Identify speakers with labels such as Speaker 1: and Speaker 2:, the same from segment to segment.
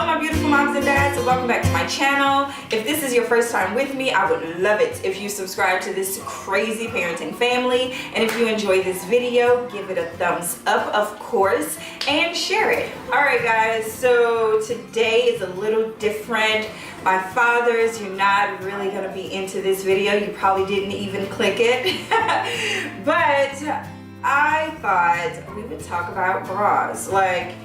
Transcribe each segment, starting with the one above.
Speaker 1: Hello my beautiful moms and dads, and welcome back to my channel. If this is your first time with me, I would love it if you subscribe to this crazy parenting family. And if you enjoy this video, give it a thumbs up, of course, and share it. Alright guys, so today is a little different. My fathers, you're not really going to be into this video. You probably didn't even click it. But I thought we would talk about bras. Like,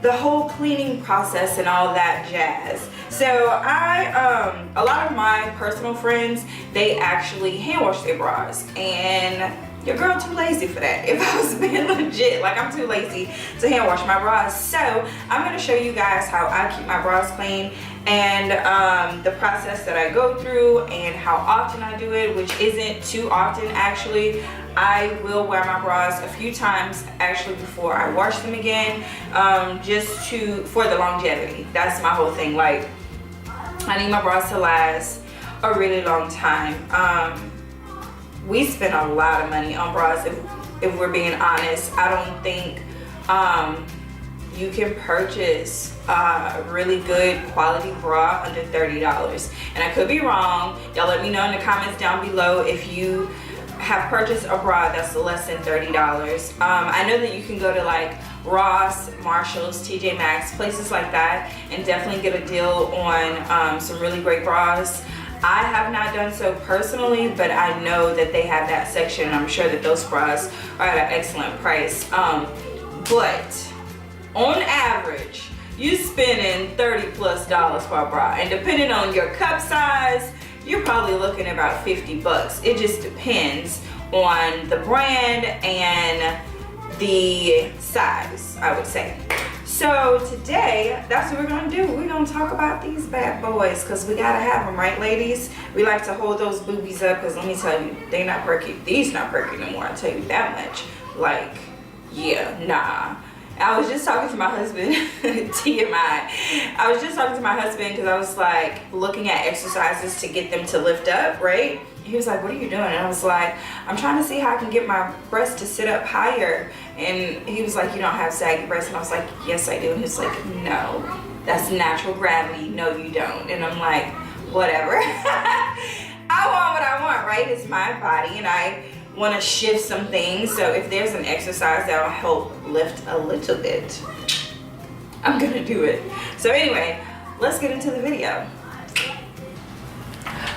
Speaker 1: the whole cleaning process and all that jazz. So a lot of my personal friends, they actually hand wash their bras, and your girl too lazy for that. If I was being legit, like, I'm too lazy to hand wash my bras. So I'm gonna show you guys how I keep my bras clean and the process that I go through and how often I do it, which isn't too often actually. I will wear my bras a few times actually before I wash them again, just for the longevity. That's my whole thing. Like, I need my bras to last a really long time. We spend a lot of money on bras, if we're being honest. I don't think you can purchase a really good quality bra under $30. And I could be wrong. Y'all let me know in the comments down below if you have purchased a bra that's less than $30. I know that you can go to like Ross, Marshalls, TJ Maxx, places like that, and definitely get a deal on some really great bras. I have not done so personally, but I know that they have that section. I'm sure that those bras are at an excellent price. But on average, you spending $30+ for a bra, and depending on your cup size, you're probably looking at about 50 bucks. It just depends on the brand and the size, I would say. So today, that's what we're gonna do. We're gonna talk about these bad boys, because we gotta have them, right ladies? We like to hold those boobies up, because let me tell you, they not perky. These not perky no more, I'll tell you that much. Like, yeah, nah. I was just talking to my husband, TMI. I was just talking to my husband because I was like looking at exercises to get them to lift up, right? He was like, what are you doing? And I was like, I'm trying to see how I can get my breasts to sit up higher. And he was like, you don't have saggy breasts. And I was like, yes, I do. And he was like, no, that's natural gravity. No, you don't. And I'm like, whatever. I want what I want, right? It's my body, and I want to shift some things. So if there's an exercise that'll help lift a little bit, I'm gonna do it. So anyway, let's get into the video.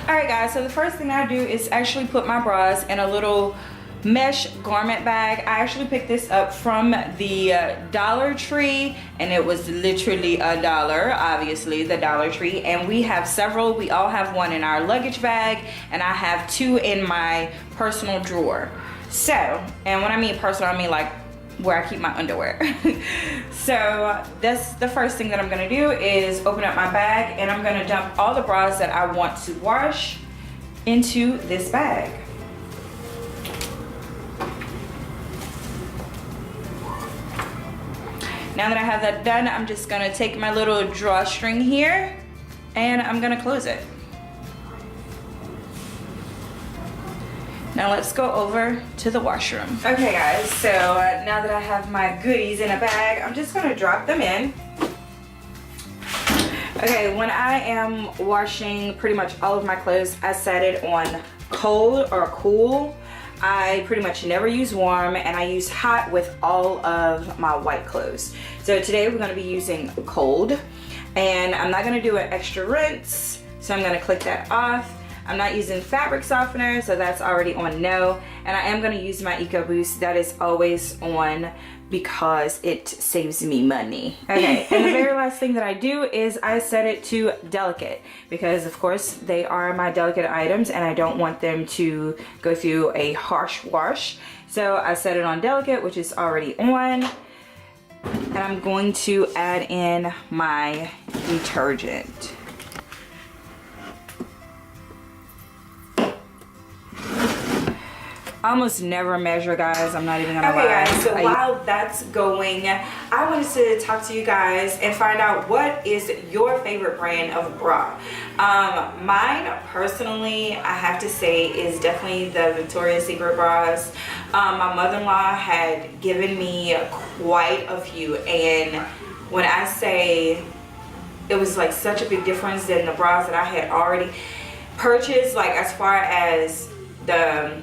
Speaker 1: Alright guys, so the first thing I do is actually put my bras in a little mesh garment bag. I actually picked this up from the Dollar Tree, and it was literally $1, obviously, the Dollar Tree. And we have several. We all have one in our luggage bag, and I have 2 in my personal drawer. So, and when I mean personal, I mean like where I keep my underwear. So that's the first thing that I'm gonna do, is open up my bag, and I'm gonna dump all the bras that I want to wash into this bag. Now that I have that done, I'm just gonna take my little drawstring here, and I'm gonna close it. Now let's go over to the washroom. Okay guys, so now that I have my goodies in a bag, I'm just gonna drop them in. Okay, when I am washing pretty much all of my clothes, I set it on cold or cool. I pretty much never use warm, and I use hot with all of my white clothes. So today we're gonna be using cold, and I'm not gonna do an extra rinse, so I'm gonna click that off. I'm not using fabric softener, so that's already on no. And I am gonna use my EcoBoost. That is always on because it saves me money. Okay, and the very last thing that I do is I set it to delicate, because of course they are my delicate items and I don't want them to go through a harsh wash. So I set it on delicate, which is already on. And I'm going to add in my detergent. I almost never measure, guys. I'm not even gonna lie. Okay guys, so while that's going, I wanted to talk to you guys and find out what is your favorite brand of bra. Mine personally, I have to say, is definitely the Victoria's Secret bras. My mother-in-law had given me quite a few, and when I say it was like such a big difference than the bras that I had already purchased, like as far as the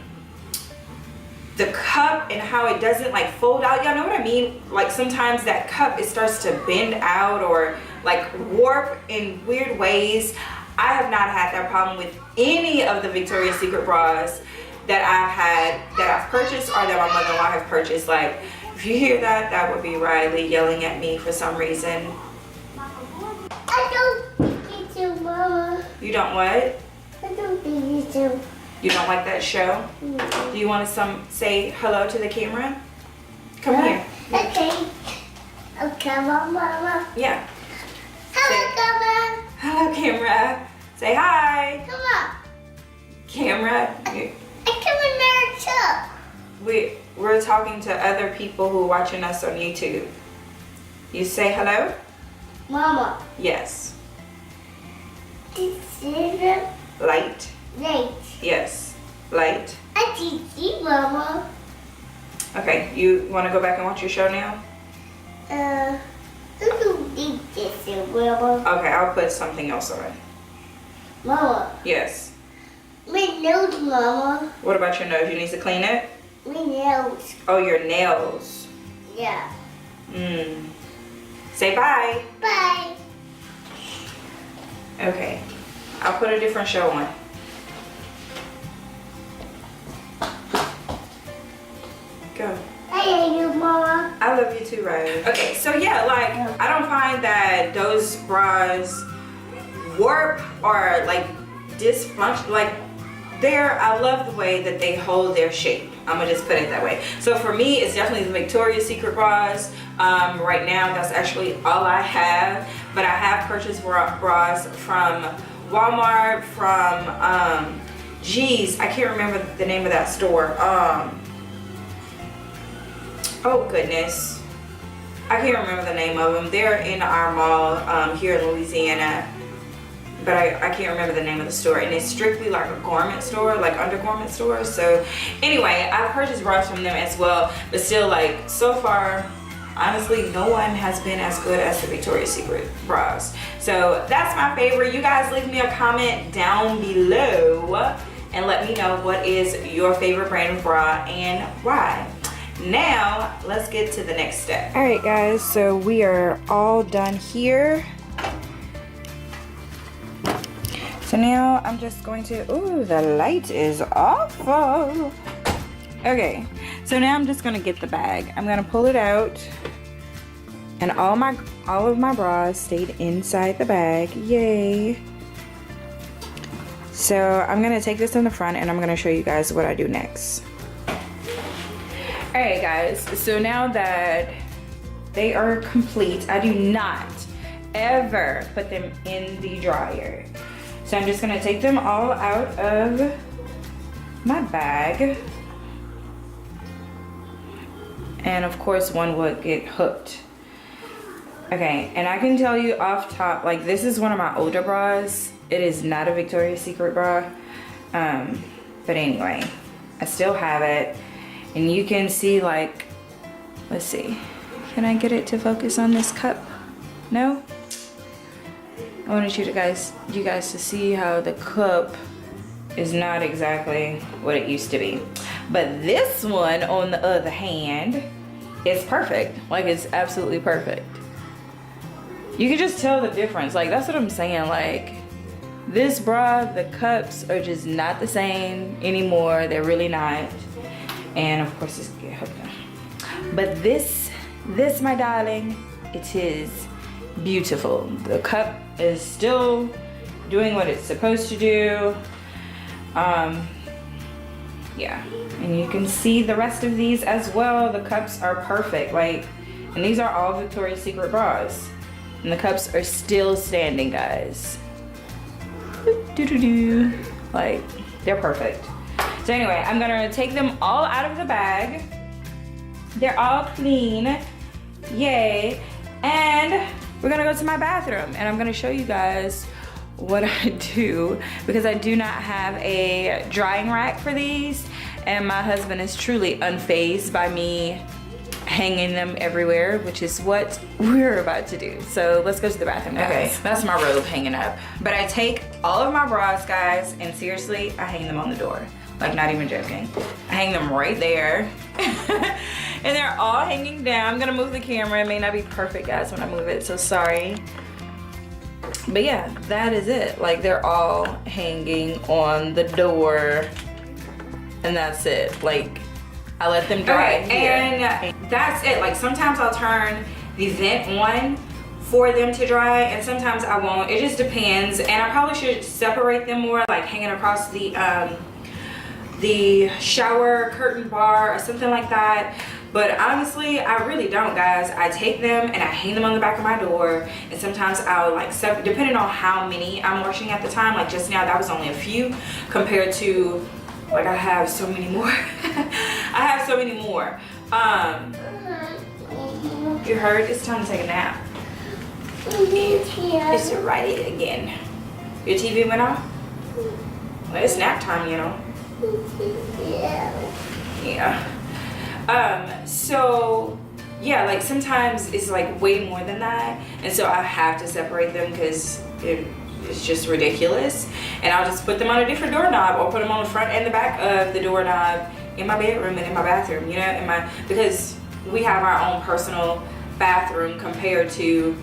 Speaker 1: cup and how it doesn't like fold out. Y'all know what I mean? Like sometimes that cup, it starts to bend out or like warp in weird ways. I have not had that problem with any of the Victoria's Secret bras that I've purchased or that my mother-in-law has purchased. Like, if you hear that, that would be Riley yelling at me for some reason.
Speaker 2: I don't think it's you, Mama.
Speaker 1: You don't what?
Speaker 2: I don't think it's you.
Speaker 1: You don't like that show?
Speaker 2: No.
Speaker 1: Do you want to say hello to the camera? Come here.
Speaker 2: Okay. Oh, come on, Mama.
Speaker 1: Yeah.
Speaker 2: Hello, Mama.
Speaker 1: Hello, camera. Say hi.
Speaker 2: Come on.
Speaker 1: Camera.
Speaker 2: I come in there too.
Speaker 1: We're talking to other people who are watching us on YouTube. You say hello?
Speaker 2: Mama.
Speaker 1: Yes.
Speaker 2: This is
Speaker 1: Light.
Speaker 2: late.
Speaker 1: Yes. Light.
Speaker 2: I can see, Mama.
Speaker 1: Okay, you want to go back and watch your show now?
Speaker 2: Who do you think this is, Mama?
Speaker 1: Okay, I'll put something else on.
Speaker 2: Mama.
Speaker 1: Yes.
Speaker 2: My nose, Mama.
Speaker 1: What about your nose? You need to clean it?
Speaker 2: My nails.
Speaker 1: Oh, your nails.
Speaker 2: Yeah.
Speaker 1: Say bye.
Speaker 2: Bye.
Speaker 1: Okay. I'll put a different show on. Go.
Speaker 2: I hate you, Mama.
Speaker 1: I love you too, Riley. Okay, so yeah, like, I don't find that those bras warp or like dysfunction. Like, I love the way that they hold their shape. I'm gonna just put it that way. So for me, it's definitely the Victoria's Secret bras. Right now, that's actually all I have. But I have purchased bras from Walmart, from, geez, I can't remember the name of that store. Oh goodness, I can't remember the name of them. They're in our mall here in Louisiana, but I can't remember the name of the store. And it's strictly like a garment store, like undergarment store. So anyway, I've purchased bras from them as well, but still, like, so far, honestly, no one has been as good as the Victoria's Secret bras. So that's my favorite. You guys leave me a comment down below and let me know what is your favorite brand of bra and why. Now let's get to the next step. All right guys, so we are all done here. So now I'm just going to, ooh, the light is awful. Okay, so now I'm just gonna get the bag. I'm gonna pull it out, and all of my bras stayed inside the bag. Yay. So I'm gonna take this in the front and I'm gonna show you guys what I do next. Alright guys, so now that they are complete, I do not ever put them in the dryer. So I'm just gonna take them all out of my bag. And of course one would get hooked. Okay, and I can tell you off top, like, this is one of my older bras. It is not a Victoria's Secret bra. But anyway, I still have it. And you can see, like, let's see. Can I get it to focus on this cup? No? I wanted you guys to see how the cup is not exactly what it used to be. But this one, on the other hand, is perfect. Like, it's absolutely perfect. You can just tell the difference. Like, that's what I'm saying. Like, this bra, the cups are just not the same anymore. They're really not. And of course, it's get hooked up. But this, my darling, it is beautiful. The cup is still doing what it's supposed to do. Yeah, and you can see the rest of these as well. The cups are perfect. Like, and these are all Victoria's Secret bras. And the cups are still standing, guys. Like, they're perfect. So anyway, I'm gonna take them all out of the bag. They're all clean, yay. And we're gonna go to my bathroom and I'm gonna show you guys what I do, because I do not have a drying rack for these, and my husband is truly unfazed by me hanging them everywhere, which is what we're about to do. So let's go to the bathroom, guys. Okay, that's my robe hanging up. But I take all of my bras, guys, and seriously, I hang them on the door. Like, not even joking. I hang them right there. And they're all hanging down. I'm gonna move the camera. It may not be perfect, guys, when I move it, so sorry. But yeah, that is it. Like, they're all hanging on the door, and that's it. Like, I let them dry here. And that's it. Like, sometimes I'll turn the vent on for them to dry, and sometimes I won't. It just depends. And I probably should separate them more, like hanging across the shower curtain bar or something like that. But honestly, I really don't, guys. I take them and I hang them on the back of my door, and sometimes I'll like, depending on how many I'm washing at the time. Like just now, that was only a few compared to, like, I have so many more. I have so many more. You heard? It's time to take a nap. It's right again. Your TV went off? Well, it's nap time, you know. Yeah. So yeah, like sometimes it's like way more than that, and so I have to separate them because it's just ridiculous. And I'll just put them on a different doorknob, or put them on the front and the back of the doorknob in my bedroom and in my bathroom, you know, because we have our own personal bathroom compared to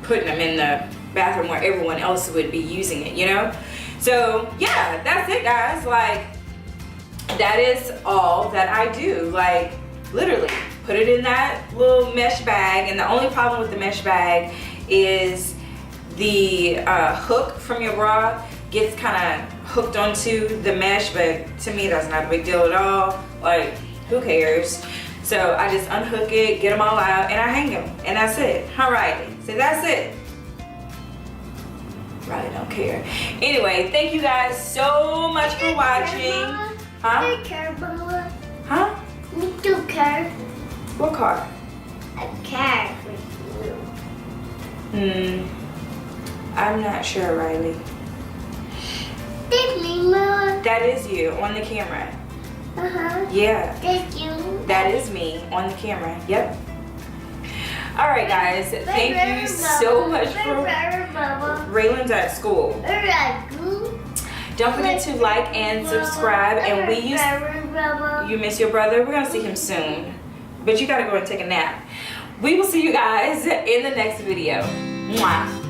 Speaker 1: putting them in the bathroom where everyone else would be using it, you know. So yeah, that's it, guys. Like, that is all that I do. Like, literally put it in that little mesh bag, and the only problem with the mesh bag is the hook from your bra gets kind of hooked onto the mesh, but to me that's not a big deal at all. Like, who cares? So I just unhook it, get them all out, and I hang them, and that's it. All right, so that's it. Riley don't care. Anyway, thank you guys so much for watching. Huh? Huh?
Speaker 2: Me too, car.
Speaker 1: What car?
Speaker 2: A car with you.
Speaker 1: I'm not sure, Riley.
Speaker 2: Thank me, Mama.
Speaker 1: That is you on the camera.
Speaker 2: Uh-huh.
Speaker 1: Yeah.
Speaker 2: Thank you.
Speaker 1: That is me on the camera. Yep. All right, guys. Thank you so much for. Raylan's at school. Don't forget to like and subscribe. And you miss your brother? We're gonna see him soon, but you gotta go and take a nap. We will see you guys in the next video. Mwah.